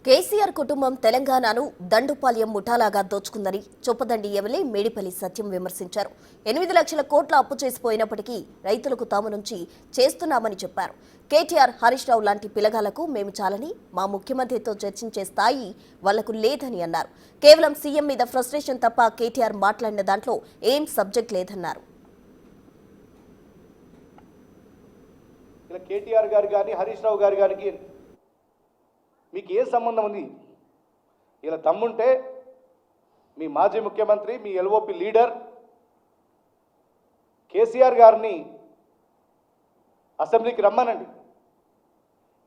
కేసీఆర్ కుటుంబం తెలంగాణను దండుపాల్యం ముఠాలాగా దోచుకుందని చొప్పదండి ఎమ్మెల్యే మేడిపల్లి సత్యం విమర్శించారు. 8 లక్షల కోట్ల అప్పు చేసిపోయినప్పటికీ రైతులకు తాము నుంచి చేస్తున్నామని చెప్పారు. కేటీఆర్, హరీష్ రావు లాంటి పిలగాలకు మేము చాలని మా ముఖ్యమంత్రితో చర్చించే స్థాయి వాళ్లకు లేదని అన్నారు. కేవలం సీఎం మీద ఫ్రస్ట్రేషన్ తప్ప కేటీఆర్ మాట్లాడిన దాంట్లో ఏం సబ్జెక్ట్ లేదన్నారు. కేటీఆర్ గారు కానీ హరీష్ రావు గారు గారికి మీకు ఏ సంబంధం ఉంది? ఇలా దమ్ముంటే మీ మాజీ ముఖ్యమంత్రి, మీ ఎల్ఓపి లీడర్ కేసీఆర్ గారిని అసెంబ్లీకి రమ్మనండి.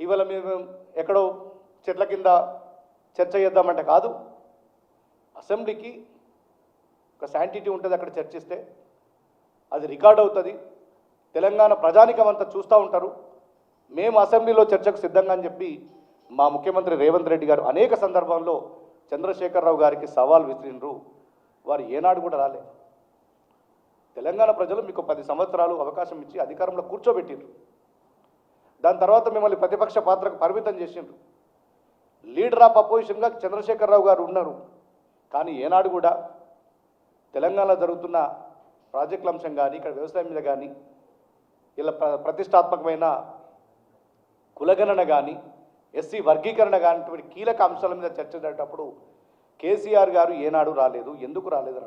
ఇవాళ మేము ఎక్కడో చెట్ల కింద చర్చ చేద్దామంటే కాదు, అసెంబ్లీకి ఒక శాంటిటీ ఉంటుంది. అక్కడ చర్చిస్తే అది రికార్డ్ అవుతుంది. తెలంగాణ ప్రజానికం అంతా చూస్తూ ఉంటారు. మేము అసెంబ్లీలో చర్చకు సిద్ధంగా అని చెప్పి మా ముఖ్యమంత్రి రేవంత్ రెడ్డి గారు అనేక సందర్భాల్లో చంద్రశేఖరరావు గారికి సవాల్ విసిరినరు. వారు ఏనాడు కూడా రాలే. తెలంగాణ ప్రజలు మీకు 10 సంవత్సరాలు అవకాశం ఇచ్చి అధికారంలో కూర్చోబెట్టిండ్రు. దాని తర్వాత మిమ్మల్ని ప్రతిపక్ష పాత్రకు పరిమితం చేసిండ్రు. లీడర్ ఆఫ్ అపోజిషన్గా చంద్రశేఖరరావు గారు ఉన్నారు. కానీ ఏనాడు కూడా తెలంగాణలో జరుగుతున్న ప్రాజెక్టుల అంశం కానీ, ఇక్కడ వ్యవసాయం మీద కానీ, ఇలా ప్రతిష్టాత్మకమైన కులగణన కానీ, ఎస్సీ వర్గీకరణ కానీ కీలక అంశాల మీద చర్చ జరిగేటప్పుడు కేసీఆర్ గారు ఏనాడు రాలేదు. ఎందుకు రాలేదని